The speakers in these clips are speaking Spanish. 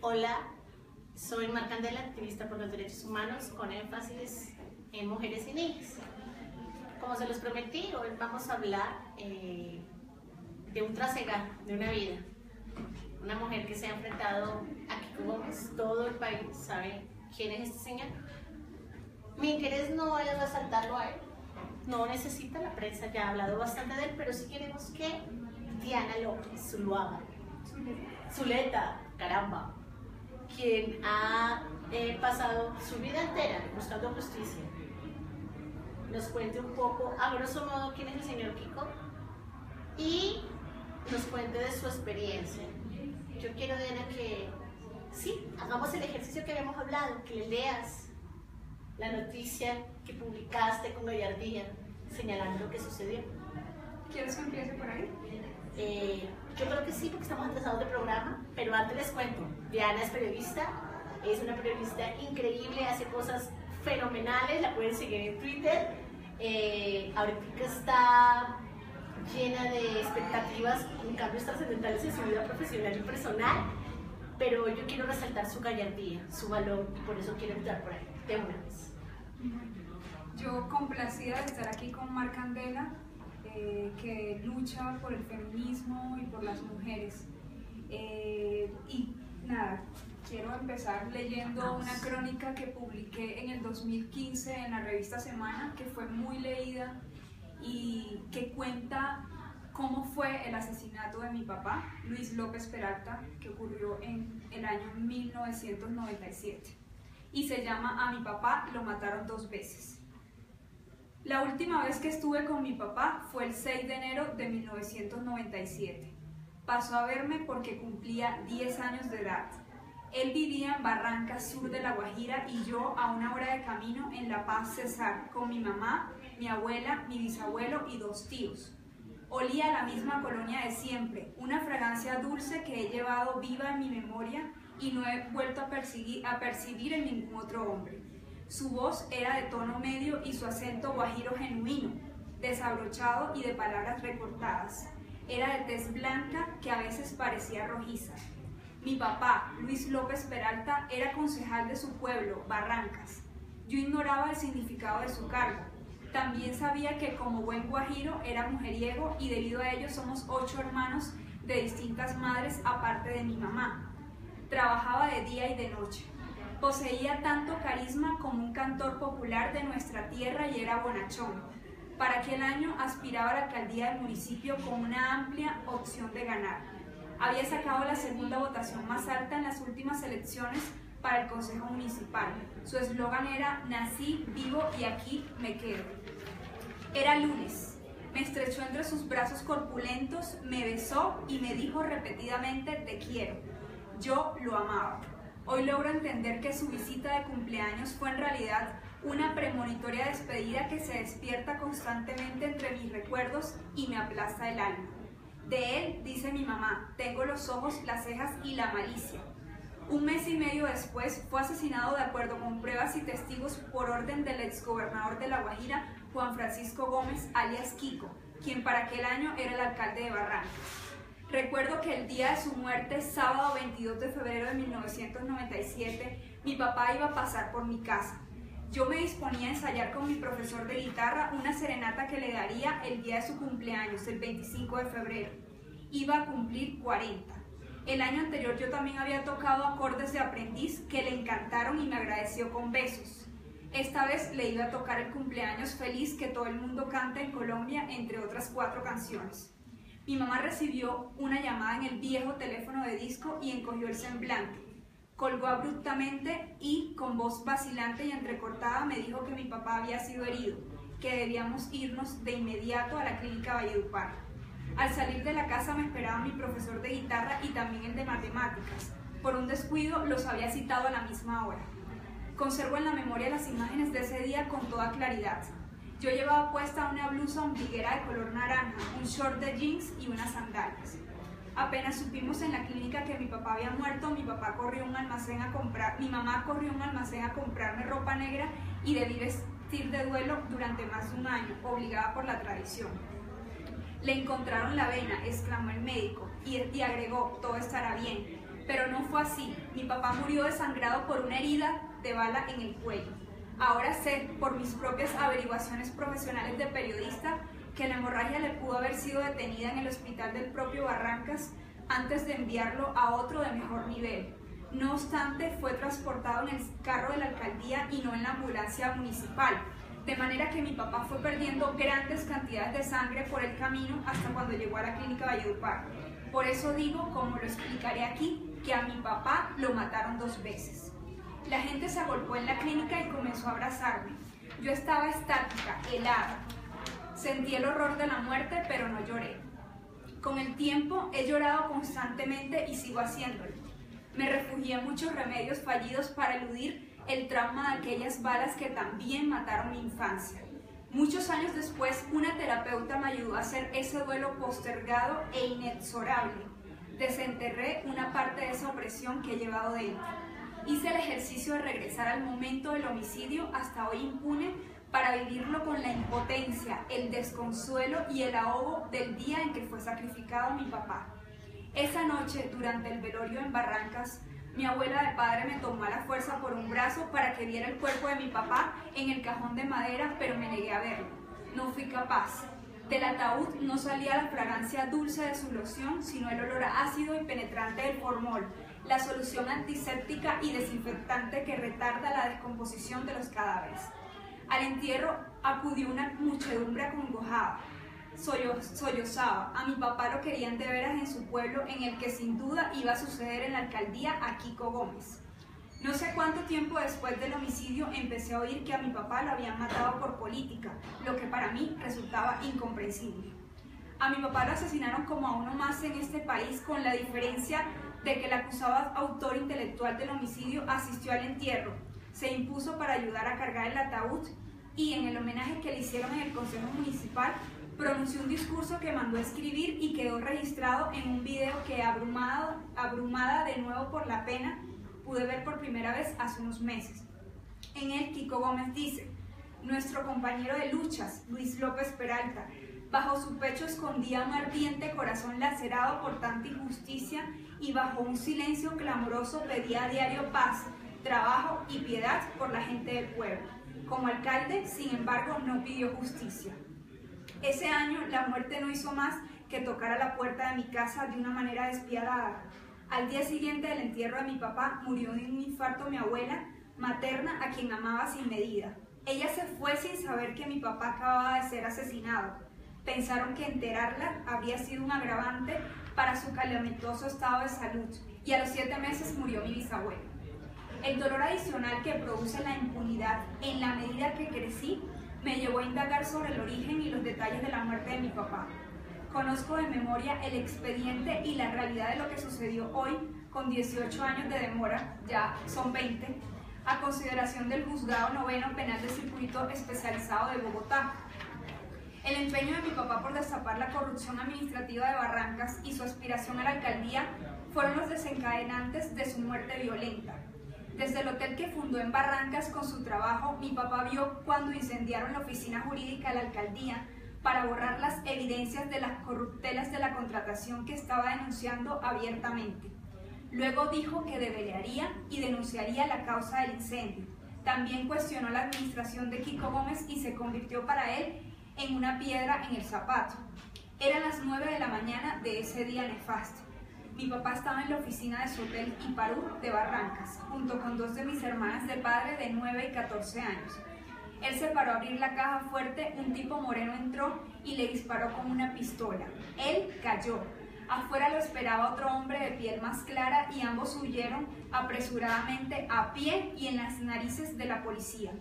Hola, soy Mar Candela, activista por los derechos humanos con énfasis en mujeres y niñas. Como se los prometí, hoy vamos a hablar de un trasegar, de una vida. Una mujer que se ha enfrentado a Kiko Gómez, todo el país sabe quién es este señor. Mi interés no es resaltarlo a él, no necesita, la prensa ya ha hablado bastante de él, pero sí queremos que Diana López Zuluaga, Zuleta, caramba, quien ha pasado su vida entera buscando justicia, nos cuente un poco, a grosso modo, quién es el señor Kiko y nos cuente de su experiencia. Yo quiero, Diana, que sí, hagamos el ejercicio que habíamos hablado, que le leas la noticia que publicaste con gallardía señalando lo que sucedió. ¿Quieres que empiece por ahí? Yo creo que sí, porque estamos atrasados de programa, pero antes les cuento. Diana es periodista, es una periodista increíble, hace cosas fenomenales, la pueden seguir en Twitter. Ahorita está llena de expectativas con cambios trascendentales en su vida profesional y personal, pero yo quiero resaltar su gallardía, su valor, y por eso quiero entrar por ahí, de una vez. Yo complacida de estar aquí con Mar Candela, que lucha por el feminismo y por las mujeres. Y nada, quiero empezar leyendo una crónica que publiqué en el 2015 en la revista Semana, que fue muy leída y que cuenta cómo fue el asesinato de mi papá, Luis López Peralta, que ocurrió en el año 1997. Y se llama A mi papá lo mataron 2 veces. La última vez que estuve con mi papá fue el 6 de enero de 1997. Pasó a verme porque cumplía 10 años de edad. Él vivía en Barrancas, sur de La Guajira, y yo a 1 hora de camino en La Paz, Cesar, con mi mamá, mi abuela, mi bisabuelo y 2 tíos. Olía a la misma colonia de siempre, una fragancia dulce que he llevado viva en mi memoria y no he vuelto a percibir en ningún otro hombre. Su voz era de tono medio y su acento guajiro genuino, desabrochado y de palabras recortadas. Era de tez blanca que a veces parecía rojiza. Mi papá, Luis López Peralta, era concejal de su pueblo, Barrancas. Yo ignoraba el significado de su cargo. También sabía que como buen guajiro era mujeriego y debido a ello somos 8 hermanos de distintas madres aparte de mi mamá. Trabajaba de día y de noche. Poseía tanto carisma como un cantor popular de nuestra tierra y era bonachón. Para aquel año aspiraba a la alcaldía del municipio con una amplia opción de ganar. Había sacado la segunda votación más alta en las últimas elecciones para el Consejo Municipal. Su eslogan era "Nací, vivo y aquí me quedo". Era lunes. Me estrechó entre sus brazos corpulentos, me besó y me dijo repetidamente "te quiero". Yo lo amaba. Hoy logro entender que su visita de cumpleaños fue en realidad una premonitoria despedida que se despierta constantemente entre mis recuerdos y me aplasta el alma. De él, dice mi mamá, tengo los ojos, las cejas y la malicia. 1 mes y medio después fue asesinado de acuerdo con pruebas y testigos por orden del exgobernador de La Guajira, Juan Francisco Gómez, alias Kiko, quien para aquel año era el alcalde de Barrancas. Recuerdo que el día de su muerte, sábado 22 de febrero de 1997, mi papá iba a pasar por mi casa. Yo me disponía a ensayar con mi profesor de guitarra una serenata que le daría el día de su cumpleaños, el 25 de febrero. Iba a cumplir 40. El año anterior yo también había tocado acordes de aprendiz que le encantaron y me agradeció con besos. Esta vez le iba a tocar el cumpleaños feliz que todo el mundo canta en Colombia, entre otras 4 canciones. Mi mamá recibió una llamada en el viejo teléfono de disco y encogió el semblante. Colgó abruptamente y, con voz vacilante y entrecortada, me dijo que mi papá había sido herido, que debíamos irnos de inmediato a la clínica Valledupar. Al salir de la casa me esperaba mi profesor de guitarra y también el de matemáticas. Por un descuido los había citado a la misma hora. Conservo en la memoria las imágenes de ese día con toda claridad. Yo llevaba puesta una blusa ombliguera de color naranja, un short de jeans y unas sandalias. Apenas supimos en la clínica que mi papá había muerto, mi mamá corrió a un almacén a comprarme ropa negra y debí vestir de duelo durante más de 1 año, obligada por la tradición. Le encontraron la vena, exclamó el médico, y agregó, todo estará bien. Pero no fue así. Mi papá murió desangrado por una herida de bala en el cuello. Ahora sé, por mis propias averiguaciones profesionales de periodista, que la hemorragia le pudo haber sido detenida en el hospital del propio Barrancas antes de enviarlo a otro de mejor nivel. No obstante, fue transportado en el carro de la alcaldía y no en la ambulancia municipal, de manera que mi papá fue perdiendo grandes cantidades de sangre por el camino hasta cuando llegó a la clínica Valledupar. Por eso digo, como lo explicaré aquí, que a mi papá lo mataron 2 veces. La gente se agolpó en la clínica y comenzó a abrazarme. Yo estaba estática, helada. Sentí el horror de la muerte, pero no lloré. Con el tiempo he llorado constantemente y sigo haciéndolo. Me refugié en muchos remedios fallidos para eludir el trauma de aquellas balas que también mataron mi infancia. Muchos años después, una terapeuta me ayudó a hacer ese duelo postergado e inexorable. Desenterré una parte de esa opresión que he llevado dentro. Hice el ejercicio de regresar al momento del homicidio, hasta hoy impune, para vivirlo con la impotencia, el desconsuelo y el ahogo del día en que fue sacrificado mi papá. Esa noche, durante el velorio en Barrancas, mi abuela de padre me tomó a la fuerza por un brazo para que viera el cuerpo de mi papá en el cajón de madera, pero me negué a verlo. No fui capaz. Del ataúd no salía la fragancia dulce de su loción, sino el olor ácido y penetrante del formol, la solución antiséptica y desinfectante que retarda la descomposición de los cadáveres. Al entierro acudió una muchedumbre acongojada. Sollozaba. A mi papá lo querían de veras en su pueblo, en el que sin duda iba a suceder en la alcaldía a Kiko Gómez. No sé cuánto tiempo después del homicidio empecé a oír que a mi papá lo habían matado por política, lo que para mí resultaba incomprensible. A mi papá lo asesinaron como a uno más en este país, con la diferencia de que el acusado autor intelectual del homicidio asistió al entierro, se impuso para ayudar a cargar el ataúd y, en el homenaje que le hicieron en el Consejo Municipal, pronunció un discurso que mandó a escribir y quedó registrado en un video que, abrumada de nuevo por la pena, pude ver por primera vez hace unos meses. En él, Kiko Gómez dice: nuestro compañero de luchas, Luis López Peralta, bajo su pecho escondía un ardiente corazón lacerado por tanta injusticia y bajo un silencio clamoroso pedía a diario paz, trabajo y piedad por la gente del pueblo. Como alcalde, sin embargo, no pidió justicia. Ese año, la muerte no hizo más que tocar a la puerta de mi casa de una manera despiadada. Al día siguiente del entierro de mi papá, murió de un infarto mi abuela materna, a quien amaba sin medida. Ella se fue sin saber que mi papá acababa de ser asesinado. Pensaron que enterrarla habría sido un agravante para su calamitoso estado de salud, y a los 7 meses murió mi bisabuelo. El dolor adicional que produce la impunidad, en la medida que crecí, me llevó a indagar sobre el origen y los detalles de la muerte de mi papá. Conozco de memoria el expediente y la realidad de lo que sucedió hoy, con 18 años de demora, ya son 20, a consideración del Juzgado Noveno Penal de Circuito Especializado de Bogotá. El empeño de mi papá por destapar la corrupción administrativa de Barrancas y su aspiración a la alcaldía fueron los desencadenantes de su muerte violenta. Desde el hotel que fundó en Barrancas con su trabajo, mi papá vio cuando incendiaron la oficina jurídica de la alcaldía para borrar las evidencias de las corruptelas de la contratación que estaba denunciando abiertamente. Luego dijo que develaría y denunciaría la causa del incendio. También cuestionó la administración de Kiko Gómez y se convirtió para él en una piedra en el zapato. Eran las 9 de la mañana de ese día nefasto. Mi papá estaba en la oficina de su hotel Iparú de Barrancas, junto con 2 de mis hermanas de padre de 9 y 14 años. Él se paró a abrir la caja fuerte, un tipo moreno entró y le disparó con una pistola. Él cayó. Afuera lo esperaba otro hombre de piel más clara y ambos huyeron apresuradamente a pie y en las narices de la policía.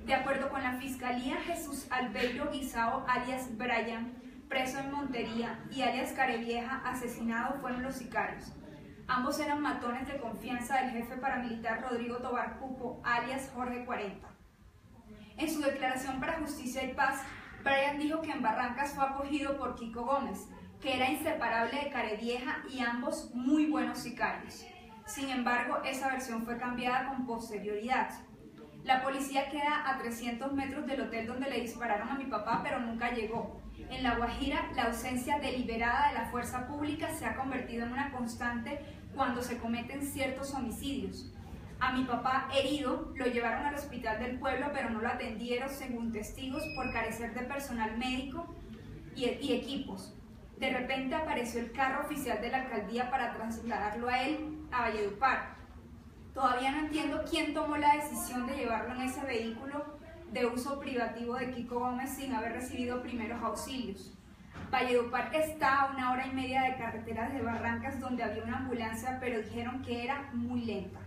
De acuerdo con la Fiscalía, Jesús Albeiro Guisao, alias Brian, preso en Montería, y alias Carevieja, asesinado, fueron los sicarios. Ambos eran matones de confianza del jefe paramilitar Rodrigo Tobar Cupo, alias Jorge 40. En su declaración para Justicia y Paz, Brian dijo que en Barrancas fue acogido por Kiko Gómez, que era inseparable de Carevieja y ambos muy buenos sicarios. Sin embargo, esa versión fue cambiada con posterioridad. La policía queda a 300 metros del hotel donde le dispararon a mi papá, pero nunca llegó. En La Guajira, la ausencia deliberada de la fuerza pública se ha convertido en una constante cuando se cometen ciertos homicidios. A mi papá herido lo llevaron al hospital del pueblo, pero no lo atendieron, según testigos, por carecer de personal médico y equipos. De repente apareció el carro oficial de la alcaldía para trasladarlo a él a Valledupar. Todavía no entiendo quién tomó la decisión de llevarlo en ese vehículo de uso privativo de Kiko Gómez sin haber recibido primeros auxilios. Valledupar está a 1 hora y media de carretera de Barrancas, donde había una ambulancia, pero dijeron que era muy lenta.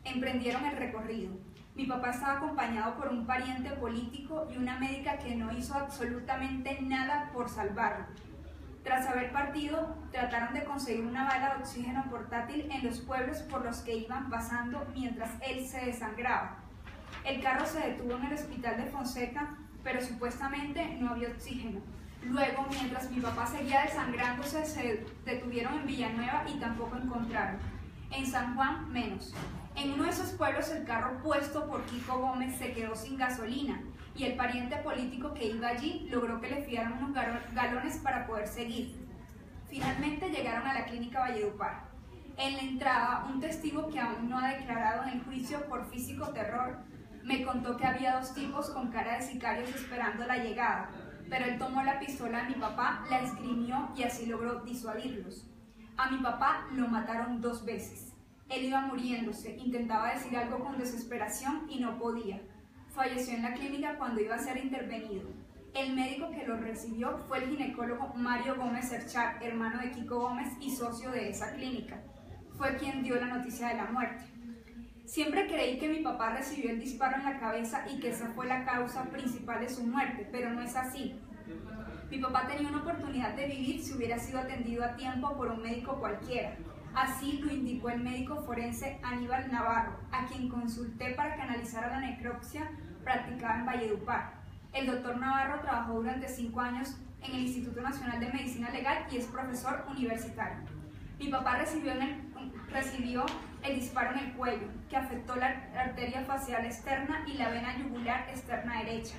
Emprendieron el recorrido. Mi papá estaba acompañado por un pariente político y una médica que no hizo absolutamente nada por salvarlo. Tras haber partido, trataron de conseguir una bala de oxígeno portátil en los pueblos por los que iban pasando mientras él se desangraba. El carro se detuvo en el hospital de Fonseca, pero supuestamente no había oxígeno. Luego, mientras mi papá seguía desangrándose, se detuvieron en Villanueva y tampoco encontraron. En San Juan, menos. En uno de esos pueblos, el carro puesto por Kiko Gómez se quedó sin gasolina y el pariente político que iba allí logró que le fiaran unos galones para poder seguir. Finalmente llegaron a la clínica Valledupar. En la entrada, un testigo que aún no ha declarado en el juicio por físico terror me contó que había 2 tipos con cara de sicarios esperando la llegada, pero él tomó la pistola de mi papá, la esgrimió y así logró disuadirlos. A mi papá lo mataron 2 veces. Él iba muriéndose, intentaba decir algo con desesperación y no podía. Falleció en la clínica cuando iba a ser intervenido. El médico que lo recibió fue el ginecólogo Mario Gómez Cerchar, hermano de Kiko Gómez y socio de esa clínica. Fue quien dio la noticia de la muerte. Siempre creí que mi papá recibió el disparo en la cabeza y que esa fue la causa principal de su muerte, pero no es así. Mi papá tenía una oportunidad de vivir si hubiera sido atendido a tiempo por un médico cualquiera. Así lo indicó el médico forense Aníbal Navarro, a quien consulté para que analizara la necropsia practicada en Valledupar. El doctor Navarro trabajó durante 5 años en el Instituto Nacional de Medicina Legal y es profesor universitario. Mi papá recibió el disparo en el cuello, que afectó la arteria facial externa y la vena yugular externa derecha.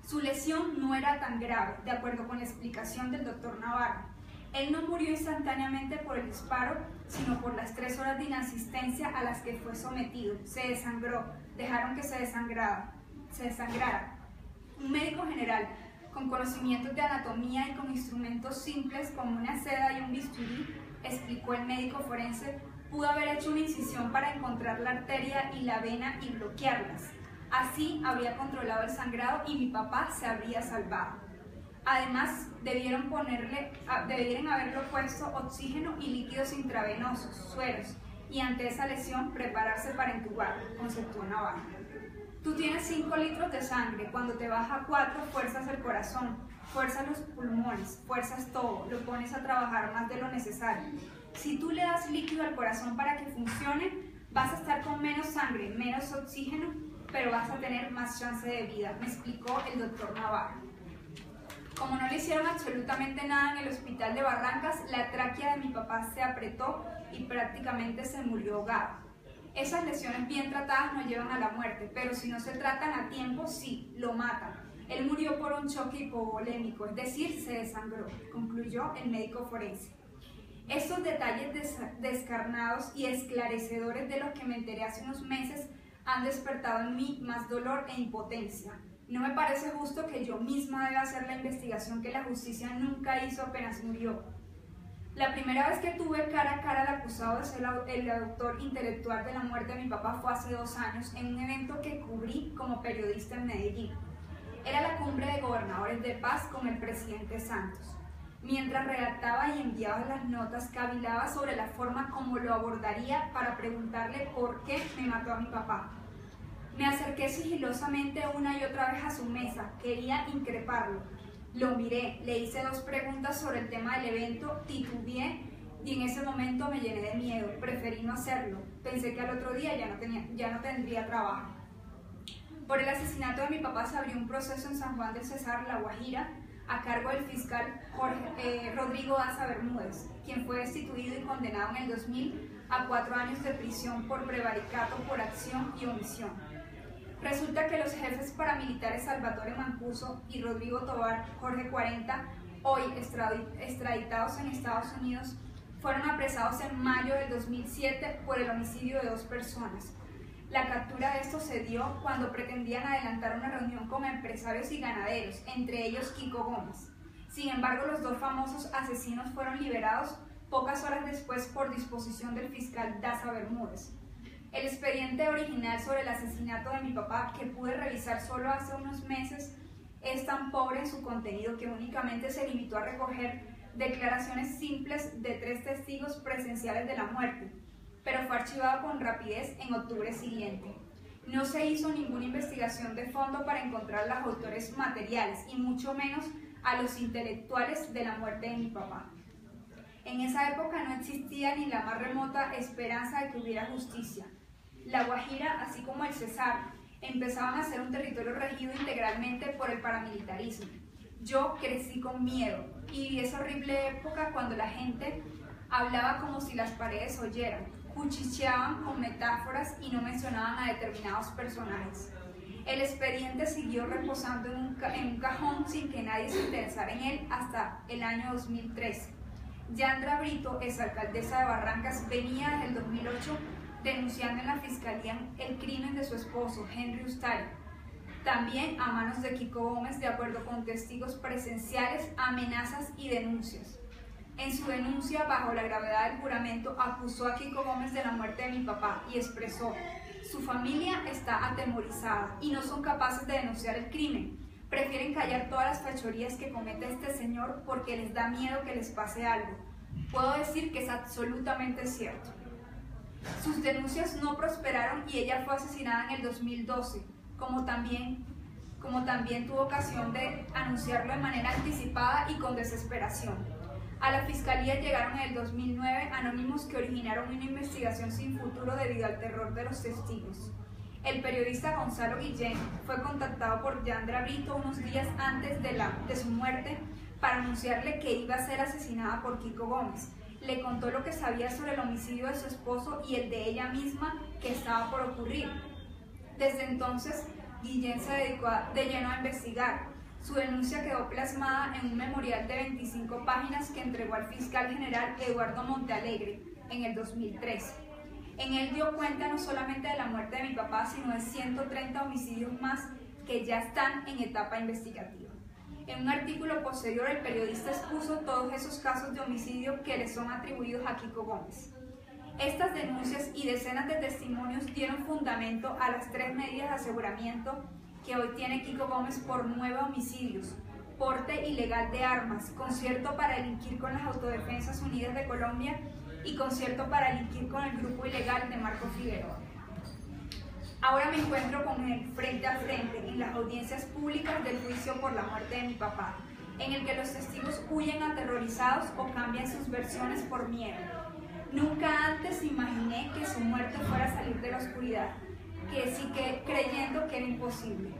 Su lesión no era tan grave, de acuerdo con la explicación del doctor Navarro. Él no murió instantáneamente por el disparo, sino por las 3 horas de inasistencia a las que fue sometido. Se desangró, dejaron que se desangrara. Un médico general, con conocimientos de anatomía y con instrumentos simples como una seda y un bisturí, explicó el médico forense, pudo haber hecho una incisión para encontrar la arteria y la vena y bloquearlas. Así habría controlado el sangrado y mi papá se habría salvado. Además, debieron haberlo puesto oxígeno y líquidos intravenosos, sueros, y ante esa lesión prepararse para entubarlo, conceptuó Navarro. Tú tienes 5 litros de sangre, cuando te baja 4, fuerzas el corazón, fuerzas los pulmones, fuerzas todo, lo pones a trabajar más de lo necesario. Si tú le das líquido al corazón para que funcione, vas a estar con menos sangre, menos oxígeno, pero vas a tener más chance de vida, me explicó el doctor Navarro. Como no le hicieron absolutamente nada en el hospital de Barrancas, la tráquea de mi papá se apretó y prácticamente se murió ahogado. Esas lesiones bien tratadas no llevan a la muerte, pero si no se tratan a tiempo, sí, lo matan. Él murió por un choque hipovolémico, es decir, se desangró, concluyó el médico forense. Estos detalles descarnados y esclarecedores de los que me enteré hace unos meses han despertado en mí más dolor e impotencia. No me parece justo que yo misma deba hacer la investigación que la justicia nunca hizo apenas murió. La primera vez que tuve cara a cara al acusado de ser el autor intelectual de la muerte de mi papá fue hace 2 años en un evento que cubrí como periodista en Medellín. Era la cumbre de gobernadores de paz con el presidente Santos. Mientras redactaba y enviaba las notas, cavilaba sobre la forma como lo abordaría para preguntarle por qué me mató a mi papá. Me acerqué sigilosamente una y otra vez a su mesa, quería increparlo. Lo miré, le hice 2 preguntas sobre el tema del evento, titubeé y en ese momento me llené de miedo, preferí no hacerlo. Pensé que al otro día ya no tendría trabajo. Por el asesinato de mi papá se abrió un proceso en San Juan del Cesar, La Guajira, a cargo del fiscal Rodrigo Daza Bermúdez, quien fue destituido y condenado en el 2000 a 4 años de prisión por prevaricato por acción y omisión. Resulta que los jefes paramilitares Salvatore Mancuso y Rodrigo Tobar Jorge 40, hoy extraditados en Estados Unidos, fueron apresados en mayo del 2007 por el homicidio de 2 personas. La captura de estos se dio cuando pretendían adelantar una reunión con empresarios y ganaderos, entre ellos Kiko Gómez. Sin embargo, los 2 famosos asesinos fueron liberados pocas horas después por disposición del fiscal Daza Bermúdez. El expediente original sobre el asesinato de mi papá, que pude revisar solo hace unos meses, es tan pobre en su contenido que únicamente se limitó a recoger declaraciones simples de 3 testigos presenciales de la muerte, pero fue archivado con rapidez en octubre siguiente. No se hizo ninguna investigación de fondo para encontrar los autores materiales y mucho menos a los intelectuales de la muerte de mi papá. En esa época no existía ni la más remota esperanza de que hubiera justicia. La Guajira, así como el Cesar, empezaban a ser un territorio regido integralmente por el paramilitarismo. Yo crecí con miedo y viví esa horrible época cuando la gente hablaba como si las paredes oyeran, cuchicheaban con metáforas y no mencionaban a determinados personajes. El expediente siguió reposando en un cajón sin que nadie se interesara en él hasta el año 2013. Yandra Brito, exalcaldesa de Barrancas, venía desde el 2008 denunciando en la fiscalía el crimen de su esposo, Henry Ustari, también a manos de Kiko Gómez, de acuerdo con testigos presenciales, amenazas y denuncias. En su denuncia, bajo la gravedad del juramento, acusó a Kiko Gómez de la muerte de mi papá y expresó: su familia está atemorizada y no son capaces de denunciar el crimen. Prefieren callar todas las fechorías que comete este señor porque les da miedo que les pase algo. Puedo decir que es absolutamente cierto. Sus denuncias no prosperaron y ella fue asesinada en el 2012, como también tuvo ocasión de anunciarlo de manera anticipada y con desesperación. A la fiscalía llegaron en el 2009 anónimos que originaron una investigación sin futuro debido al terror de los testigos. El periodista Gonzalo Guillén fue contactado por Yandra Brito unos días antes de su muerte para anunciarle que iba a ser asesinada por Kiko Gómez. Le contó lo que sabía sobre el homicidio de su esposo y el de ella misma que estaba por ocurrir. Desde entonces, Guillén se dedicó de lleno a investigar. Su denuncia quedó plasmada en un memorial de 25 páginas que entregó al fiscal general Eduardo Montealegre en el 2013. En él dio cuenta no solamente de la muerte de mi papá, sino de 130 homicidios más que ya están en etapa investigativa. En un artículo posterior, el periodista expuso todos esos casos de homicidio que le son atribuidos a Kiko Gómez. Estas denuncias y decenas de testimonios dieron fundamento a las 3 medidas de aseguramiento que hoy tiene Kiko Gómez por 9 homicidios, porte ilegal de armas, concierto para delinquir con las Autodefensas Unidas de Colombia y concierto para delinquir con el grupo ilegal de Marco Figueroa. Ahora me encuentro con él frente a frente en las audiencias públicas del juicio por la muerte de mi papá, en el que los testigos huyen aterrorizados o cambian sus versiones por miedo. Nunca antes imaginé que su muerte fuera a salir de la oscuridad, creyendo que era imposible.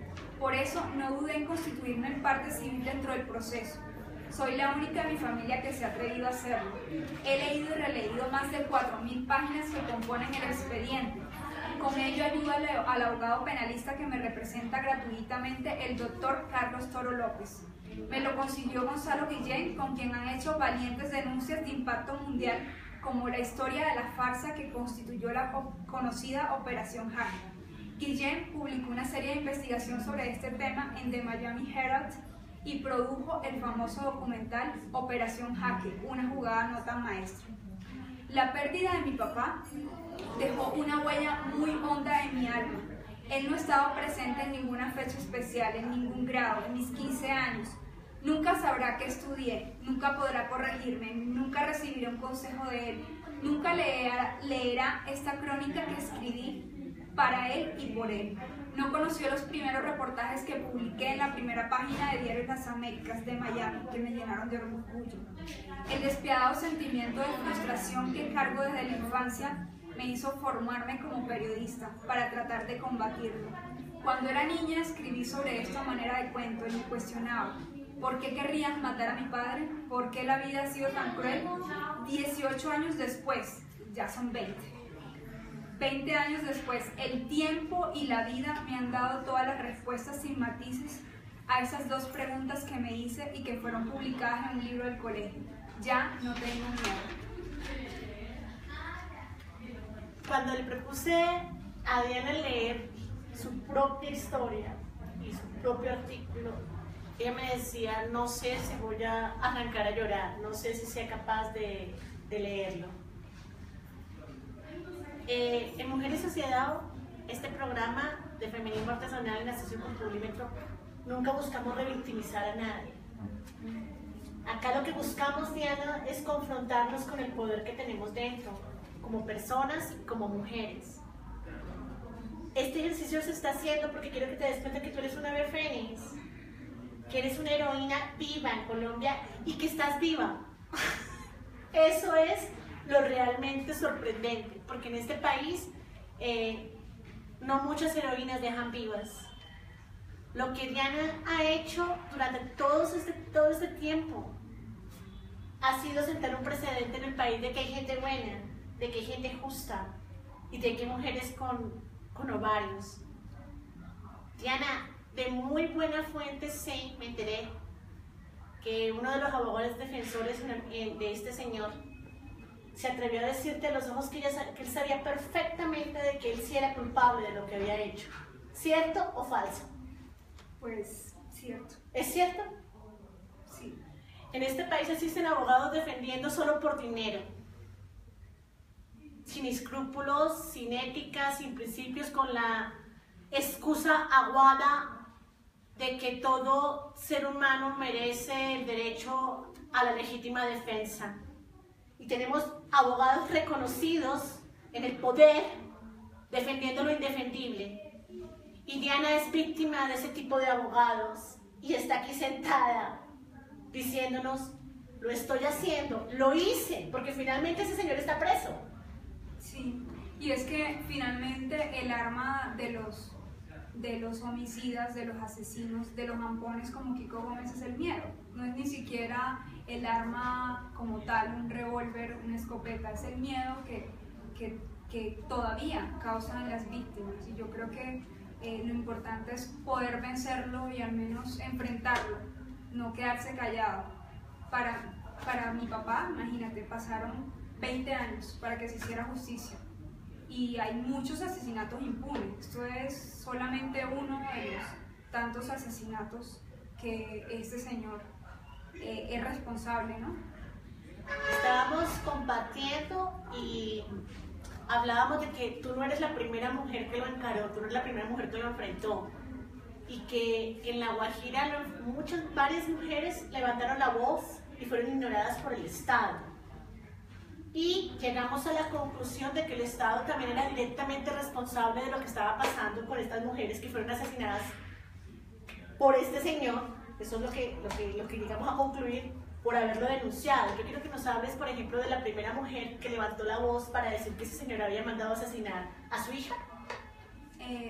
Por eso no dudé en constituirme en parte civil dentro del proceso. Soy la única de mi familia que se ha atrevido a hacerlo. He leído y releído más de 4.000 páginas que componen el expediente. Con ello ayudo al abogado penalista que me representa gratuitamente, el doctor Carlos Toro López. Me lo consiguió Gonzalo Guillén, con quien han hecho valientes denuncias de impacto mundial, como la historia de la farsa que constituyó la conocida Operación Jaque. Guillén publicó una serie de investigación sobre este tema en The Miami Herald y produjo el famoso documental Operación Jaque, una jugada no tan maestra. La pérdida de mi papá dejó una huella muy honda en mi alma. Él no estaba presente en ninguna fecha especial, en ningún grado, en mis 15 años. Nunca sabrá que estudié, nunca podrá corregirme, nunca recibiré un consejo de él, nunca leerá esta crónica que escribí para él y por él. No conoció los primeros reportajes que publiqué en la primera página de Diario Las Américas de Miami, que me llenaron de orgullo. El despiadado sentimiento de frustración que cargo desde la infancia me hizo formarme como periodista para tratar de combatirlo. Cuando era niña escribí sobre esta manera de cuento y me cuestionaba: ¿por qué querrían matar a mi padre? ¿Por qué la vida ha sido tan cruel? 18 años después, ya son 20 años después, el tiempo y la vida me han dado todas las respuestas sin matices a esas 2 preguntas que me hice y que fueron publicadas en un libro del colegio. Ya no tengo miedo. cuando le propuse a Diana leer su propia historia y su propio artículo, ella me decía, no sé si voy a arrancar a llorar, no sé si sea capaz de leerlo. En Mujer y Sociedad, este programa de feminismo artesanal en Asociación con Publímetro, nunca buscamos revictimizar a nadie. Acá lo que buscamos, Diana, es confrontarnos con el poder que tenemos dentro, como personas y como mujeres. Este ejercicio se está haciendo porque quiero que te des cuenta que tú eres una ave fénix, que eres una heroína viva en Colombia y que estás viva. Eso es lo realmente sorprendente, porque en este país no muchas heroínas dejan vivas. Lo que Diana ha hecho durante todo este tiempo ha sido sentar un precedente en el país de que hay gente buena, de que hay gente justa y de que hay mujeres con ovarios. Diana, de muy buena fuente me enteré que uno de los abogados defensores de este señor se atrevió a decirte a los ojos que él sabía perfectamente de que él sí era culpable de lo que había hecho. ¿Cierto o falso? Pues, cierto. ¿Es cierto? Sí. En este país existen abogados defendiendo solo por dinero, sin escrúpulos, sin ética, sin principios, con la excusa aguada de que todo ser humano merece el derecho a la legítima defensa. Y tenemos abogados reconocidos en el poder defendiendo lo indefendible. Y Diana es víctima de ese tipo de abogados y está aquí sentada diciéndonos, lo estoy haciendo, lo hice, porque finalmente ese señor está preso. Sí, y es que finalmente el arma de los homicidas, de los asesinos, de los mampones como Kiko Gómez es el miedo. No es ni siquiera el arma como tal, un revólver, una escopeta, es el miedo que todavía causan las víctimas. Y yo creo que lo importante es poder vencerlo y al menos enfrentarlo, no quedarse callado. Para mi papá, imagínate, pasaron 20 años para que se hiciera justicia. Y hay muchos asesinatos impunes. Esto es solamente uno de los tantos asesinatos que este señor es responsable, ¿no? Estábamos compartiendo y hablábamos de que tú no eres la primera mujer que lo encaró, tú no eres la primera mujer que lo enfrentó. Y que en La Guajira varias mujeres levantaron la voz y fueron ignoradas por el Estado. Y llegamos a la conclusión de que el Estado también era directamente responsable de lo que estaba pasando con estas mujeres que fueron asesinadas por este señor. Eso es lo que llegamos a concluir por haberlo denunciado. Yo quiero que nos hables, por ejemplo, de la primera mujer que levantó la voz para decir que ese señor había mandado asesinar a su hija.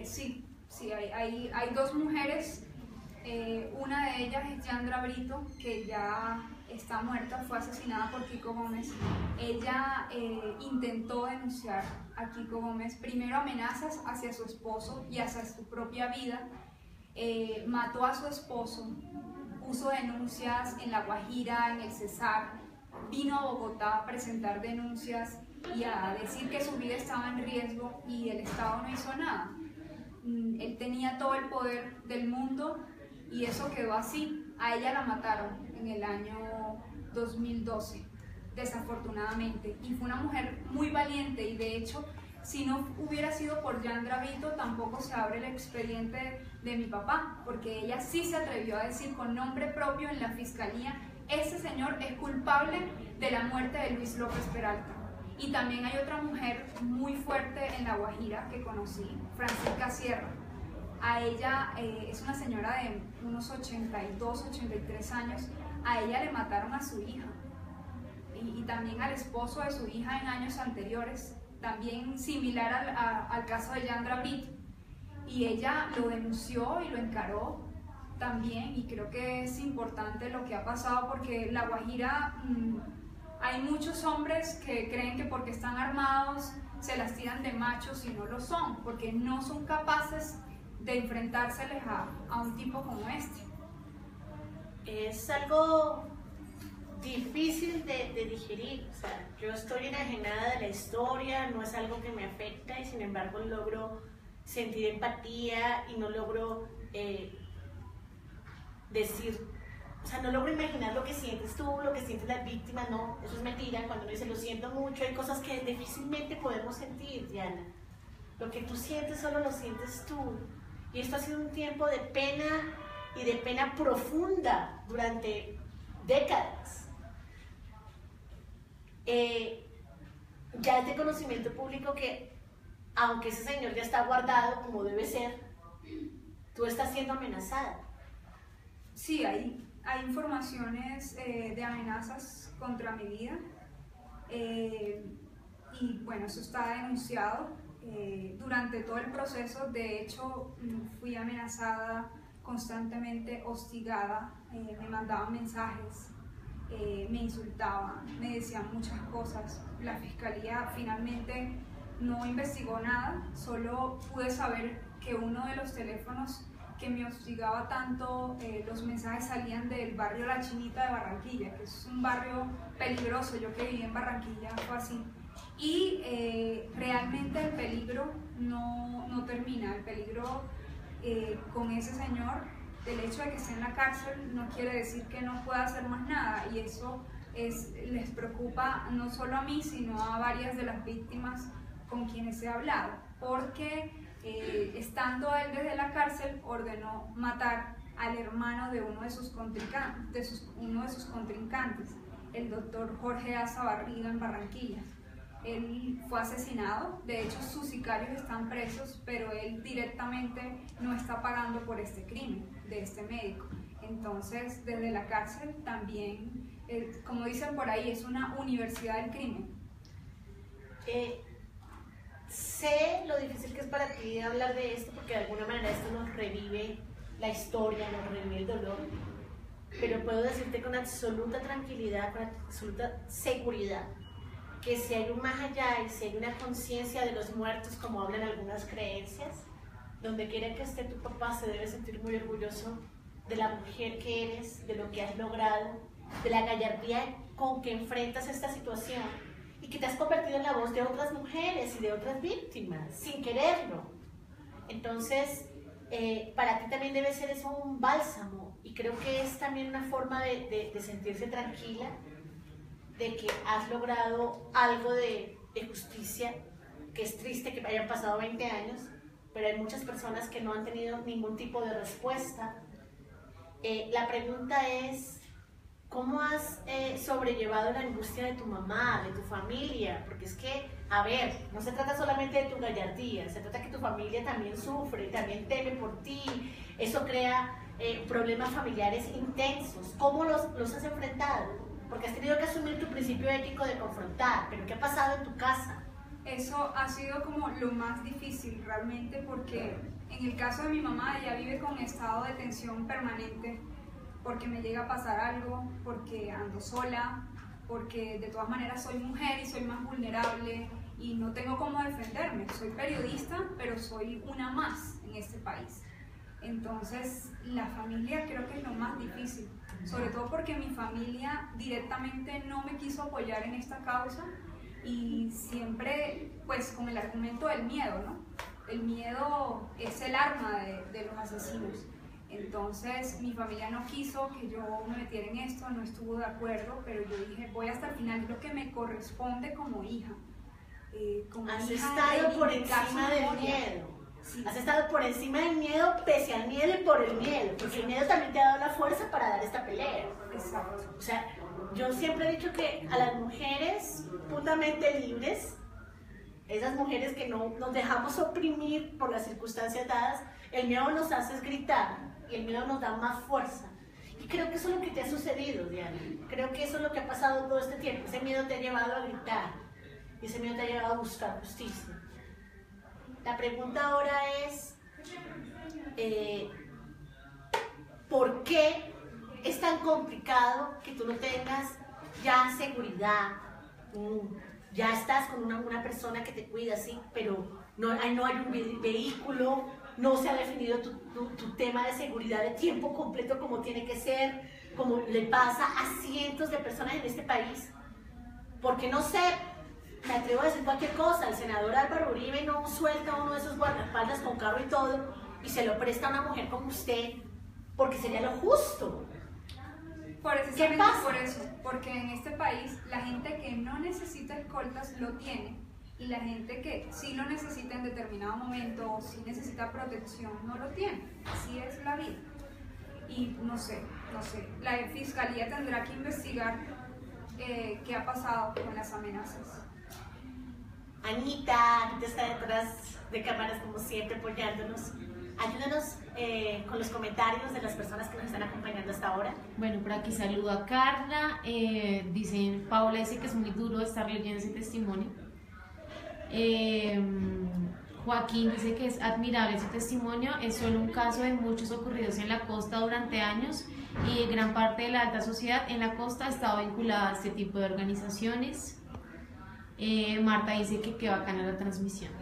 Sí, hay dos mujeres. Una de ellas es Yandra Brito, que ya está muerta, fue asesinada por Kiko Gómez. Ella intentó denunciar a Kiko Gómez, primero amenazas hacia su esposo y hacia su propia vida. Mató a su esposo, puso denuncias en La Guajira, en el Cesar, vino a Bogotá a presentar denuncias y a decir que su vida estaba en riesgo y el Estado no hizo nada. Él tenía todo el poder del mundo y eso quedó así. A ella la mataron en el año 2012, desafortunadamente, y fue una mujer muy valiente. Y de hecho, si no hubiera sido por Yandra Brito, tampoco se abre el expediente de mi papá, porque ella sí se atrevió a decir con nombre propio en la fiscalía: ese señor es culpable de la muerte de Luis López Peralta. Y también hay otra mujer muy fuerte en La Guajira que conocí, Francisca Sierra. A ella es una señora de unos 82, 83 años. A ella le mataron a su hija y también al esposo de su hija en años anteriores, también similar al caso de Yandra Brito. Y ella lo denunció y lo encaró también, y creo que es importante lo que ha pasado, porque La Guajira hay muchos hombres que creen que porque están armados se las tiran de machos y no lo son, porque no son capaces de enfrentárseles a un tipo como este. Es algo difícil de digerir. O sea, yo estoy enajenada de la historia, no es algo que me afecta y sin embargo logro sentir empatía y no logro decir, o sea, no logro imaginar lo que sientes tú, lo que sienten las víctimas. No, eso es mentira. Cuando uno dice lo siento mucho, hay cosas que difícilmente podemos sentir, Diana. Lo que tú sientes solo lo sientes tú. Y esto ha sido un tiempo de pena y de pena profunda durante décadas. Ya es de conocimiento público que, aunque ese señor ya está guardado como debe ser, tú estás siendo amenazada. Sí, hay informaciones de amenazas contra mi vida y bueno, eso está denunciado durante todo el proceso. De hecho, fui amenazada constantemente, hostigada, me mandaban mensajes, me insultaban, me decían muchas cosas. La fiscalía finalmente no investigó nada, solo pude saber que uno de los teléfonos que me hostigaba tanto, los mensajes salían del barrio La Chinita de Barranquilla, que es un barrio peligroso. Yo que viví en Barranquilla fue así. Y realmente el peligro no termina. El peligro con ese señor, el hecho de que esté en la cárcel no quiere decir que no pueda hacer más nada, y eso les preocupa no solo a mí, sino a varias de las víctimas con quienes he hablado, porque estando él desde la cárcel ordenó matar al hermano de uno de sus contrincantes, el doctor Jorge Asa Barriga, en Barranquilla. Él fue asesinado, de hecho sus sicarios están presos, pero él directamente no está pagando por este crimen de este médico. Entonces, desde la cárcel también, como dicen por ahí, es una universidad del crimen. Sé lo difícil que es para ti hablar de esto, porque de alguna manera esto nos revive la historia, nos revive el dolor, pero puedo decirte con absoluta tranquilidad, con absoluta seguridad, que si hay un más allá y si hay una conciencia de los muertos, como hablan algunas creencias, donde quiera que esté tu papá se debe sentir muy orgulloso de la mujer que eres, de lo que has logrado, de la gallardía con que enfrentas esta situación y que te has convertido en la voz de otras mujeres y de otras víctimas, sin quererlo. Entonces, para ti también debe ser eso un bálsamo, y creo que es también una forma de sentirse tranquila, de que has logrado algo de justicia, que es triste que hayan pasado 20 años, pero hay muchas personas que no han tenido ningún tipo de respuesta. La pregunta es, ¿cómo has sobrellevado la angustia de tu mamá, de tu familia? Porque es que, a ver, no se trata solamente de tu gallardía, se trata que tu familia también sufre, también teme por ti, eso crea problemas familiares intensos. ¿Cómo los has enfrentado? Porque has tenido que asumir tu principio ético de confrontar, pero ¿qué ha pasado en tu casa? Eso ha sido como lo más difícil realmente, porque en el caso de mi mamá, ella vive con estado de tensión permanente, porque me llega a pasar algo, porque ando sola, porque de todas maneras soy mujer y soy más vulnerable y no tengo cómo defenderme. Soy periodista, pero soy una más en este país. Entonces, la familia creo que es lo más difícil, sobre todo porque mi familia directamente no me quiso apoyar en esta causa, y siempre pues con el argumento del miedo, ¿no? El miedo es el arma de los asesinos. Entonces mi familia no quiso que yo me metiera en esto, no estuvo de acuerdo, pero yo dije, voy hasta el final, es lo que me corresponde como hija. Has estado por encima del miedo. Sí. Has estado por encima del miedo, pese al miedo y por el miedo, porque el miedo también te ha dado la fuerza para dar esta pelea. Exacto. O sea, yo siempre he dicho que a las mujeres putamente libres, esas mujeres que no nos dejamos oprimir por las circunstancias dadas, el miedo nos hace gritar y el miedo nos da más fuerza. Y creo que eso es lo que te ha sucedido, Diana. Creo que eso es lo que ha pasado todo este tiempo. Ese miedo te ha llevado a gritar y ese miedo te ha llevado a buscar justicia. La pregunta ahora es, ¿por qué es tan complicado que tú no tengas ya seguridad? Ya estás con una persona que te cuida, sí, pero no hay un vehículo, no se ha definido tu tema de seguridad de tiempo completo como tiene que ser. como le pasa a cientos de personas en este país. Porque no sé, me atrevo a decir cualquier cosa, el senador Álvaro Uribe no suelta uno de esos guardaespaldas con carro y todo y se lo presta a una mujer como usted, porque sería lo justo. ¿Qué pasa? Por eso, porque en este país la gente que no necesita escoltas lo tiene, y la gente que sí lo necesita en determinado momento o sí necesita protección no lo tiene. Así es la vida. Y no sé, la fiscalía tendrá que investigar qué ha pasado con las amenazas. Anita está detrás de cámaras como siempre apoyándonos. Ayúdanos con los comentarios de las personas que nos están acompañando hasta ahora. Bueno, por aquí saludo a Carla. Paola dice que es muy duro estar leyendo ese testimonio. Joaquín dice que es admirable su testimonio, es solo un caso de muchos ocurridos en la costa durante años y gran parte de la alta sociedad en la costa ha estado vinculada a este tipo de organizaciones. Marta dice que qué bacana la transmisión.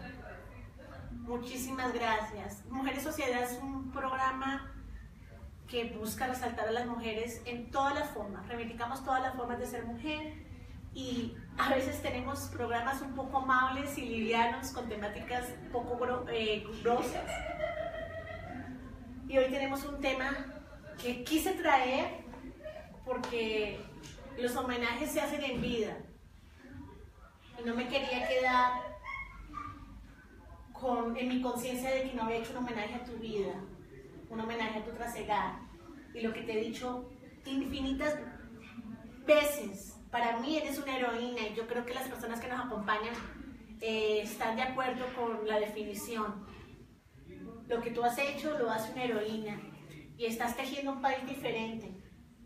Muchísimas gracias. Mujeres Sociedad es un programa que busca resaltar a las mujeres en todas las formas. Reivindicamos todas las formas de ser mujer y a veces tenemos programas un poco amables y livianos con temáticas poco grosas. Y hoy tenemos un tema que quise traer porque los homenajes se hacen en vida. Y no me quería quedar en mi conciencia de que no había hecho un homenaje a tu vida, un homenaje a tu trasegar. Y lo que te he dicho infinitas veces, para mí eres una heroína y yo creo que las personas que nos acompañan están de acuerdo con la definición. Lo que tú has hecho lo hace una heroína y estás tejiendo un país diferente,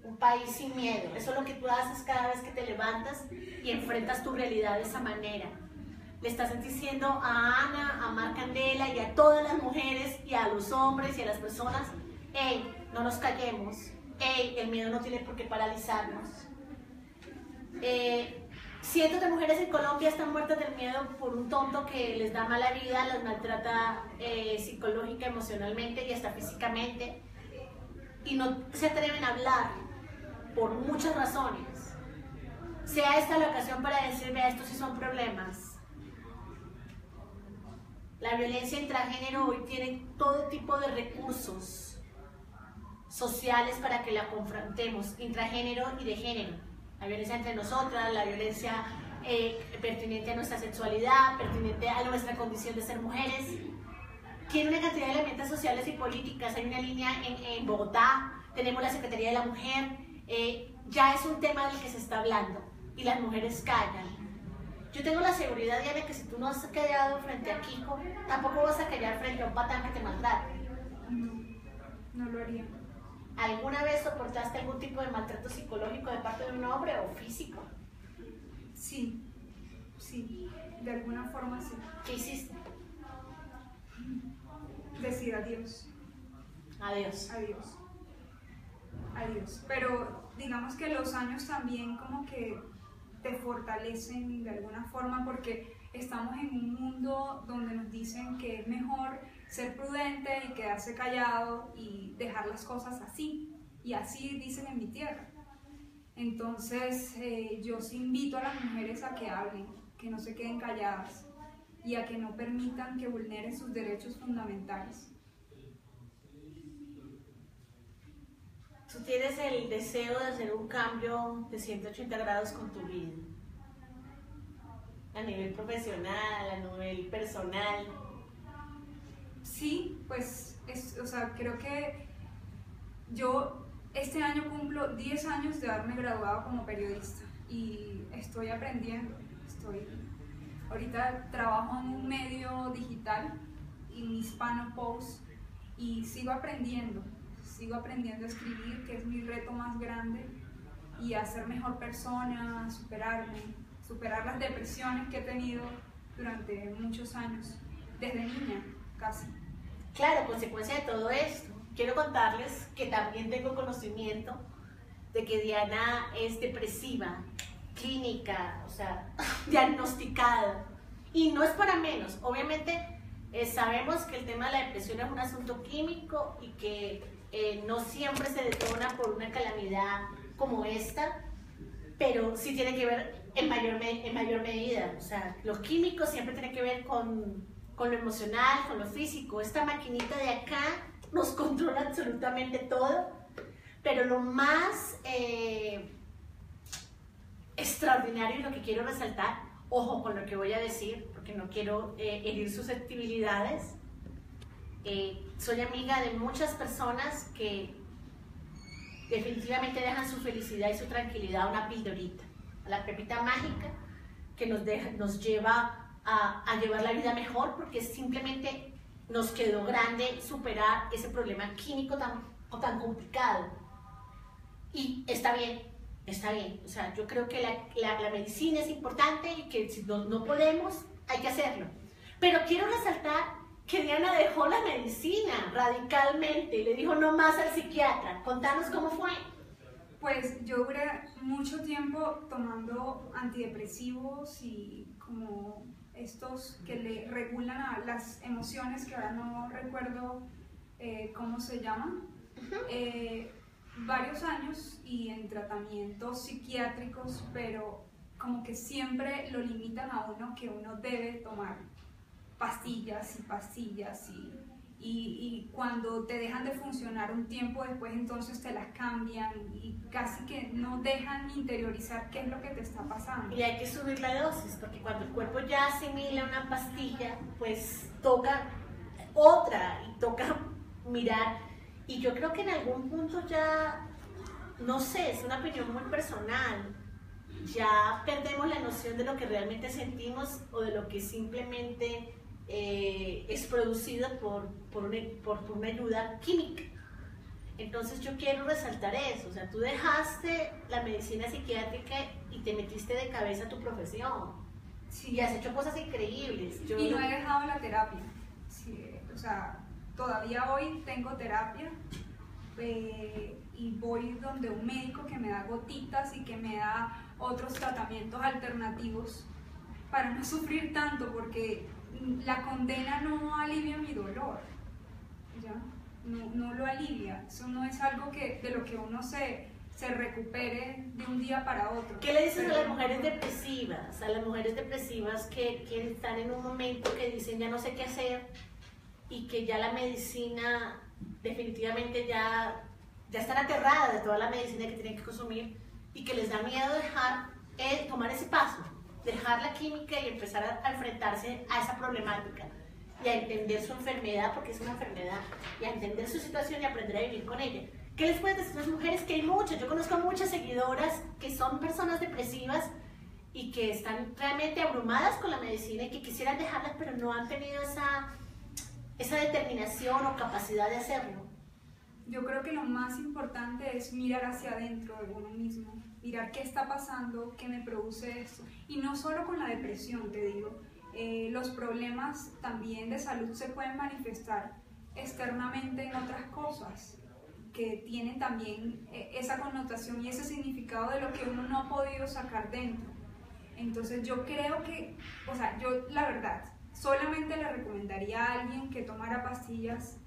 un país sin miedo. Eso es lo que tú haces cada vez que te levantas y enfrentas tu realidad de esa manera. Le estás diciendo a Ana, a Mar Candela y a todas las mujeres y a los hombres y a las personas: hey, no nos callemos, hey, el miedo no tiene por qué paralizarnos. Cientos de mujeres en Colombia están muertas del miedo por un tonto que les da mala vida, las maltrata psicológica, emocionalmente y hasta físicamente, y no se atreven a hablar por muchas razones. Sea esta la ocasión para decirme: a estos sí son problemas. La violencia intragénero hoy tiene todo tipo de recursos sociales para que la confrontemos, intragénero y de género. La violencia entre nosotras, la violencia pertinente a nuestra sexualidad, pertinente a nuestra condición de ser mujeres. Tiene una cantidad de herramientas sociales y políticas. Hay una línea en Bogotá, tenemos la Secretaría de la Mujer. Ya es un tema del que se está hablando y las mujeres callan. Yo tengo la seguridad, Diana, que si tú no has callado frente a Kiko, tampoco vas a callar frente a un patán que te maltrata. No lo haría. ¿Alguna vez soportaste algún tipo de maltrato psicológico de parte de un hombre o físico? Sí, de alguna forma sí. ¿Qué hiciste? Decir adiós. Adiós. Pero digamos que los años también como que te fortalecen de alguna forma, porque estamos en un mundo donde nos dicen que es mejor ser prudente y quedarse callado y dejar las cosas así, y así dicen en mi tierra. Entonces yo sí invito a las mujeres a que hablen, que no se queden calladas y a que no permitan que vulneren sus derechos fundamentales. Tú tienes el deseo de hacer un cambio de 180 grados con tu vida, a nivel profesional, a nivel personal. Sí, pues, creo que yo este año cumplo 10 años de haberme graduado como periodista y estoy aprendiendo. Ahorita trabajo en un medio digital, en Hispano Post, y sigo aprendiendo a escribir, que es mi reto más grande, y a ser mejor persona, superar las depresiones que he tenido durante muchos años, desde niña casi. Claro, consecuencia de todo esto, quiero contarles que también tengo conocimiento de que Diana es depresiva, clínica, o sea, diagnosticada, y no es para menos. Obviamente sabemos que el tema de la depresión es un asunto químico y que no siempre se detona por una calamidad como esta, pero sí tiene que ver en mayor medida. O sea, los químicos siempre tienen que ver con lo emocional, con lo físico. Esta maquinita de acá nos controla absolutamente todo, pero lo más extraordinario y lo que quiero resaltar, ojo con lo que voy a decir, porque no quiero herir susceptibilidades. Soy amiga de muchas personas que definitivamente dejan su felicidad y su tranquilidad a una pildorita, a la pepita mágica que nos lleva a llevar la vida mejor, porque simplemente nos quedó grande superar ese problema químico tan complicado. Y está bien, o sea, yo creo que la medicina es importante y que si no podemos, hay que hacerlo. Pero quiero resaltar que Diana dejó la medicina radicalmente, le dijo no más al psiquiatra. Contanos cómo fue. Pues yo duré mucho tiempo tomando antidepresivos y como estos que le regulan a las emociones, que ahora no recuerdo cómo se llaman, varios años y en tratamientos psiquiátricos, pero como que siempre lo limitan a uno, que uno debe tomar pastillas y pastillas y cuando te dejan de funcionar un tiempo después, entonces te las cambian y casi que no dejan interiorizar qué es lo que te está pasando. Y hay que subir la dosis, porque cuando el cuerpo ya asimila una pastilla, pues toca otra y toca mirar. Y yo creo que en algún punto ya, no sé, es una opinión muy personal, ya perdemos la noción de lo que realmente sentimos o de lo que simplemente es producido por una ayuda química. Entonces yo quiero resaltar eso, o sea, tú dejaste la medicina psiquiátrica y te metiste de cabeza a tu profesión. Sí. Y has hecho cosas increíbles. Y no he dejado la terapia. Sí, o sea, todavía hoy tengo terapia y voy donde un médico que me da gotitas y que me da otros tratamientos alternativos para no sufrir tanto, porque la condena no alivia mi dolor, ¿ya? No lo alivia. Eso no es algo de lo que uno se recupere de un día para otro. ¿Qué le dices a las mujeres depresivas? A las mujeres depresivas que están en un momento que dicen ya no sé qué hacer y que ya la medicina definitivamente ya están aterradas de toda la medicina que tienen que consumir y que les da miedo tomar ese paso, dejar la química y empezar a enfrentarse a esa problemática y a entender su enfermedad, porque es una enfermedad, y a entender su situación y aprender a vivir con ella? ¿Qué les puedes decir a las mujeres? Que hay muchas, yo conozco muchas seguidoras que son personas depresivas y que están realmente abrumadas con la medicina y que quisieran dejarlas, pero no han tenido esa determinación o capacidad de hacerlo. Yo creo que lo más importante es mirar hacia adentro de uno mismo, mirar qué está pasando, qué me produce esto. Y no solo con la depresión, te digo, los problemas también de salud se pueden manifestar externamente en otras cosas que tienen también esa connotación y ese significado de lo que uno no ha podido sacar dentro. Entonces yo creo que, o sea, yo la verdad, solamente le recomendaría a alguien que tomara pastillas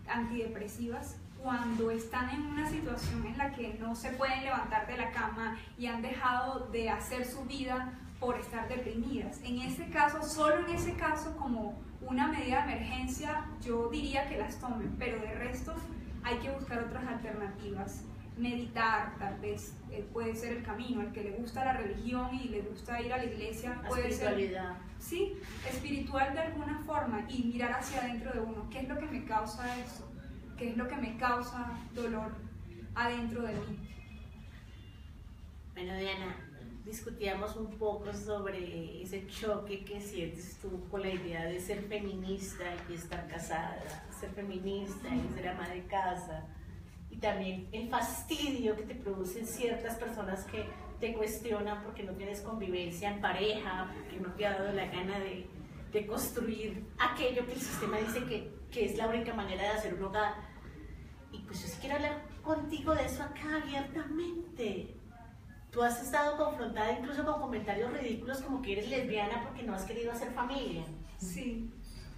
antidepresivas cuando están en una situación en la que no se pueden levantar de la cama y han dejado de hacer su vida por estar deprimidas. En ese caso, solo en ese caso, como una medida de emergencia, yo diría que las tomen, pero de resto hay que buscar otras alternativas. Meditar, tal vez, puede ser el camino. Al que le gusta la religión y le gusta ir a la iglesia, puede ser, sí, espiritual de alguna forma, y mirar hacia adentro de uno. ¿Qué es lo que me causa eso? ¿Qué es lo que me causa dolor adentro de mí? Bueno, Diana, discutíamos un poco sobre ese choque que sientes tú con la idea de ser feminista y estar casada, ser feminista y ser ama de casa, y también el fastidio que te producen ciertas personas que te cuestionan porque no tienes convivencia en pareja, porque no te ha dado la gana de construir aquello que el sistema dice que es la única manera de hacer un hogar. Y pues yo sí quiero hablar contigo de eso acá abiertamente. Tú has estado confrontada incluso con comentarios ridículos como que eres lesbiana porque no has querido hacer familia. Sí.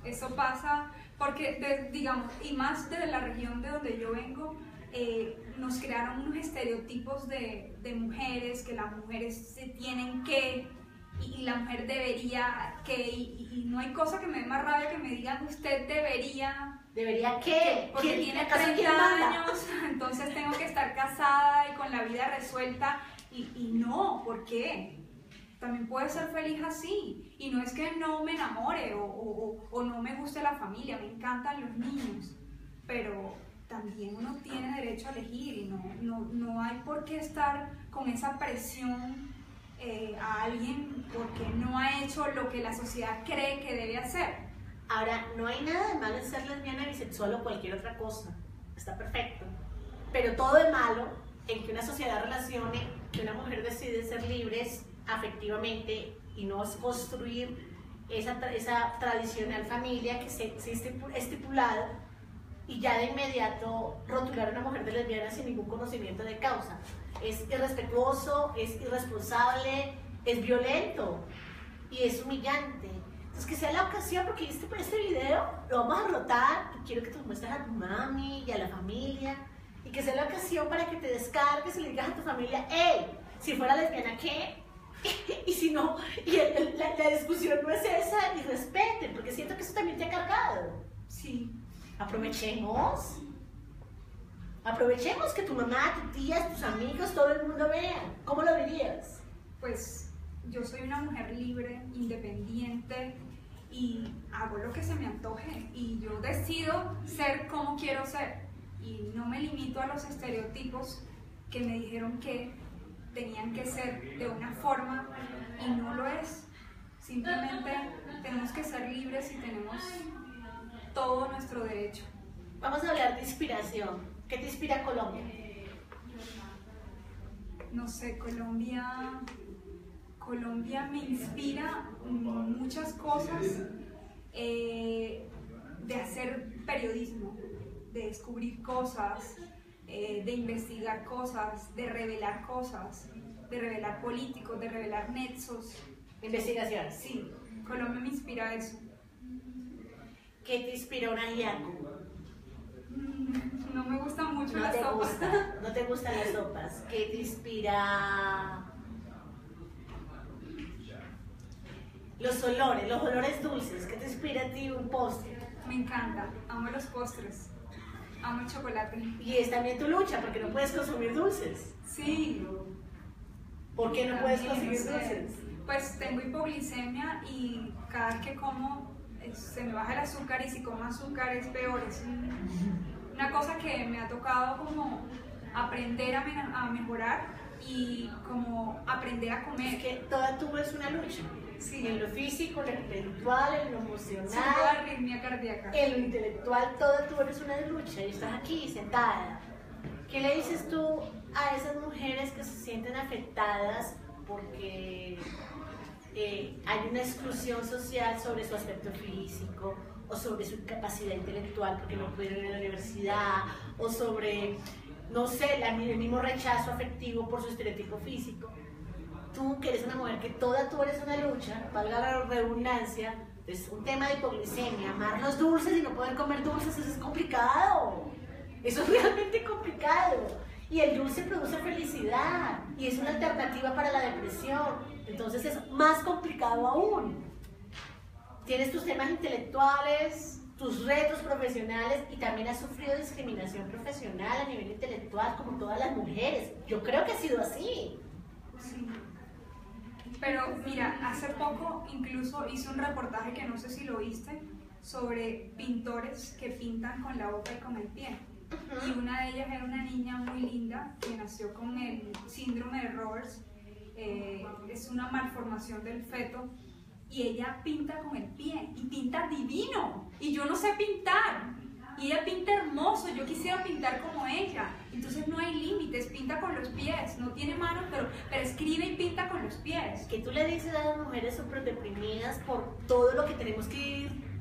Eso pasa porque, digamos, y más de la región de donde yo vengo, nos crearon unos estereotipos de mujeres, que las mujeres se tienen que, y la mujer debería que, y no hay cosa que me dé más rabia que me digan usted debería. ¿Debería qué? Porque tiene 30 años, entonces tengo que estar casada y con la vida resuelta, y no, ¿por qué? También puedo ser feliz así, y no es que no me enamore o no me guste la familia, me encantan los niños, pero también uno tiene derecho a elegir y no hay por qué estar con esa presión a alguien porque no ha hecho lo que la sociedad cree que debe hacer. Ahora, no hay nada de malo en ser lesbiana, bisexual o cualquier otra cosa, está perfecto, pero todo de malo en que una sociedad relacione que una mujer decide ser libre afectivamente y no construir esa tradicional familia que se estipulado, y ya de inmediato rotular a una mujer de lesbiana sin ningún conocimiento de causa. Es irrespetuoso, es irresponsable, es violento y es humillante. Entonces, que sea la ocasión, porque este video lo vamos a rotar y quiero que tú muestres a tu mami y a la familia, y que sea la ocasión para que te descargues y le digas a tu familia: hey, si fuera lesbiana, ¿qué? Y si no, y la discusión no es esa, y respeten, porque siento que eso también te ha cargado. Sí. Aprovechemos que tu mamá, tu tía, tus amigos, todo el mundo vean. ¿Cómo lo dirías? Pues yo soy una mujer libre, independiente, y hago lo que se me antoje, y yo decido ser como quiero ser, y no me limito a los estereotipos que me dijeron que tenían que ser de una forma y no lo es. Simplemente tenemos que ser libres y tenemos todo nuestro derecho. Vamos a hablar de inspiración. ¿Qué te inspira Colombia? No sé, Colombia me inspira muchas cosas, de hacer periodismo, de descubrir cosas, de investigar cosas, de revelar políticos, de revelar nexos. Investigación. Sí, Colombia me inspira a eso. ¿Qué te inspira un ajiaco? No me gustan mucho las sopas. No te gustan las sopas. ¿Qué te inspira? Los olores dulces. ¿Qué te inspira a ti un postre? Me encanta, amo los postres, amo el chocolate. Y es también tu lucha, porque no puedes consumir dulces. Sí. ¿Por qué no puedes consumir dulces? Pues tengo hipoglicemia y cada vez que como se me baja el azúcar, y si como azúcar es peor. Es una cosa que me ha tocado como aprender a mejorar y como aprender a comer. Es que toda tu es una lucha. Sí. En lo físico, en lo espiritual, en lo emocional, sí, la arritmia cardíaca. En lo intelectual, toda tú eres una lucha y estás aquí sentada. ¿Qué le dices tú a esas mujeres que se sienten afectadas porque hay una exclusión social sobre su aspecto físico, o sobre su capacidad intelectual porque no pudieron ir a la universidad, o sobre, no sé, el mismo rechazo afectivo por su estereotipo físico? Tú, que eres una mujer que toda tú eres una lucha, valga la redundancia, es un tema de hipoglicemia, amar los dulces y no poder comer dulces, eso es complicado, eso es realmente complicado, y el dulce produce felicidad, y es una alternativa para la depresión, entonces es más complicado aún. Tienes tus temas intelectuales, tus retos profesionales, y también has sufrido discriminación profesional a nivel intelectual como todas las mujeres. Yo creo que ha sido así. Sí. Pero mira, hace poco incluso hice un reportaje que no sé si lo viste, sobre pintores que pintan con la boca y con el pie. Y una de ellas era una niña muy linda que nació con el síndrome de Roberts, es una malformación del feto, y ella pinta con el pie y pinta divino, y yo no sé pintar, y ella pinta hermoso, yo quisiera pintar como ella. Entonces no hay límites, pinta con los pies, no tiene manos, pero escribe y pinta con los pies. Que tú le dices a las mujeres súper deprimidas por todo lo que tenemos que vivir,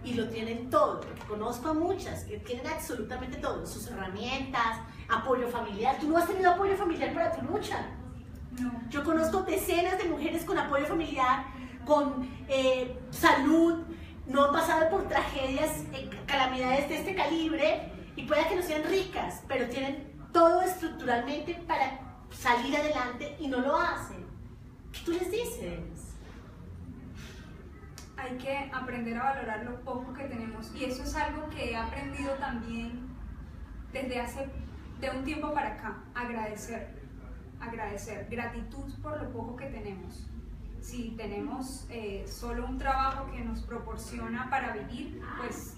y lo tienen todo, porque conozco a muchas que tienen absolutamente todo, sus herramientas, apoyo familiar. ¿Tú no has tenido apoyo familiar para tu lucha? No. Yo conozco decenas de mujeres con apoyo familiar, con salud, no han pasado por tragedias, calamidades de este calibre, y pueda que no sean ricas, pero tienen todo estructuralmente para salir adelante y no lo hacen. ¿Qué tú les dices? Hay que aprender a valorar lo poco que tenemos, y eso es algo que he aprendido también de un tiempo para acá. Agradecer, gratitud por lo poco que tenemos. Si tenemos solo un trabajo que nos proporciona para vivir, pues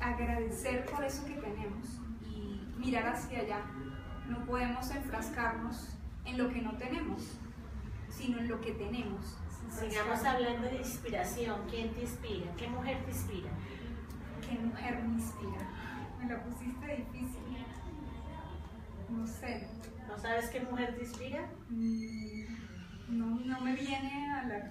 agradecer por eso que tenemos y mirar hacia allá. No podemos enfrascarnos en lo que no tenemos, sino en lo que tenemos. Sigamos hablando de inspiración. ¿Quién te inspira? ¿Qué mujer te inspira? ¿Qué mujer me inspira? Me la pusiste difícil. No sé. ¿No sabes qué mujer te inspira? No me viene a la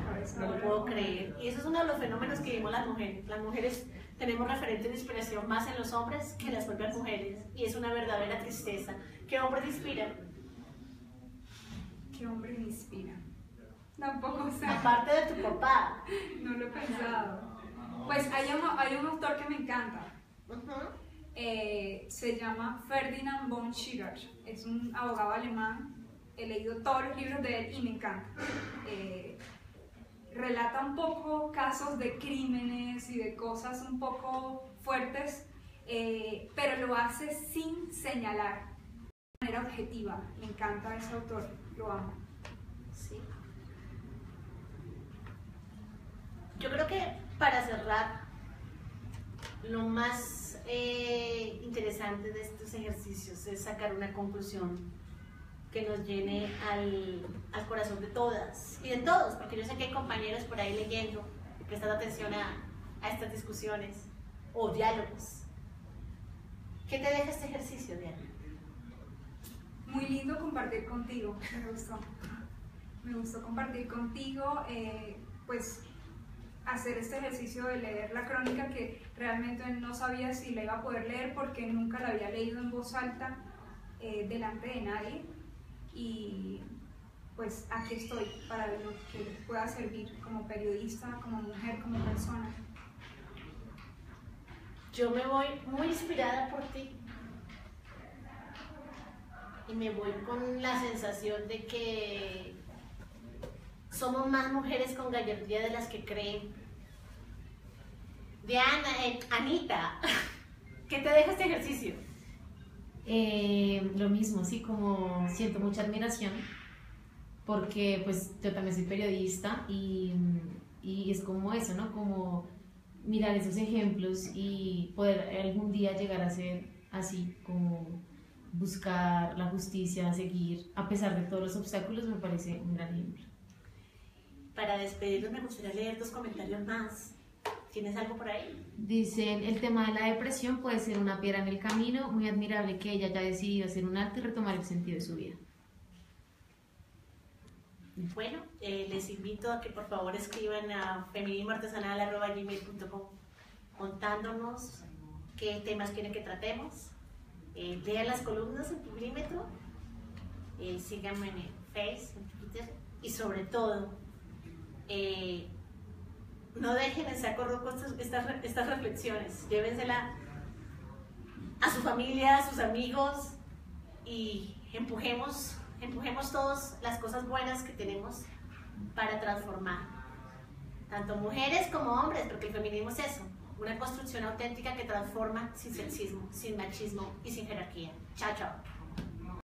cabeza. No lo puedo creer. Y eso es uno de los fenómenos que vimos las mujeres. Las mujeres tenemos referentes de inspiración más en los hombres que en las propias mujeres. Y es una verdadera tristeza. ¿Qué hombre te inspira? ¿Qué hombre me inspira? Tampoco sé. Aparte de tu papá. No lo he pensado. Pues hay un autor que me encanta. Se llama Ferdinand von Schirach. Es un abogado alemán. He leído todos los libros de él y me encanta. Relata un poco casos de crímenes y de cosas un poco fuertes, pero lo hace sin señalar, de manera objetiva. Me encanta ese autor, lo amo. Sí. Yo creo que para cerrar, lo más interesante de estos ejercicios es sacar una conclusión que nos llene al corazón de todas y de todos, porque yo sé que hay compañeros por ahí leyendo y prestando atención a estas discusiones o diálogos. ¿Qué te deja este ejercicio, Diana? Muy lindo compartir contigo, me gustó compartir contigo, pues hacer este ejercicio de leer la crónica, que realmente no sabía si la iba a poder leer porque nunca la había leído en voz alta delante de nadie, y pues aquí estoy para lo que les pueda servir como periodista, como mujer, como persona. Yo me voy muy inspirada por ti y me voy con la sensación de que somos más mujeres con gallardía de las que creen. Diana, Anita, ¿qué te deja este ejercicio? Lo mismo, sí, como siento mucha admiración porque pues yo también soy periodista y es como eso, ¿no? Como mirar esos ejemplos y poder algún día llegar a ser así, como buscar la justicia, seguir a pesar de todos los obstáculos, me parece un gran ejemplo. Para despedirnos me gustaría leer 2 comentarios más. ¿Tienes algo por ahí? Dicen, el tema de la depresión puede ser una piedra en el camino, muy admirable que ella haya decidido hacer un alto y retomar el sentido de su vida. Bueno, les invito a que por favor escriban a feminismoartesanal@gmail.com contándonos qué temas quieren que tratemos. Lean las columnas en Publímetro, síganme en Facebook, en Twitter, y sobre todo, no dejen en saco roto estas reflexiones, llévensela a su familia, a sus amigos, y empujemos todos las cosas buenas que tenemos para transformar, tanto mujeres como hombres, porque el feminismo es eso, una construcción auténtica que transforma sin sexismo, sin machismo y sin jerarquía. Chao, chao.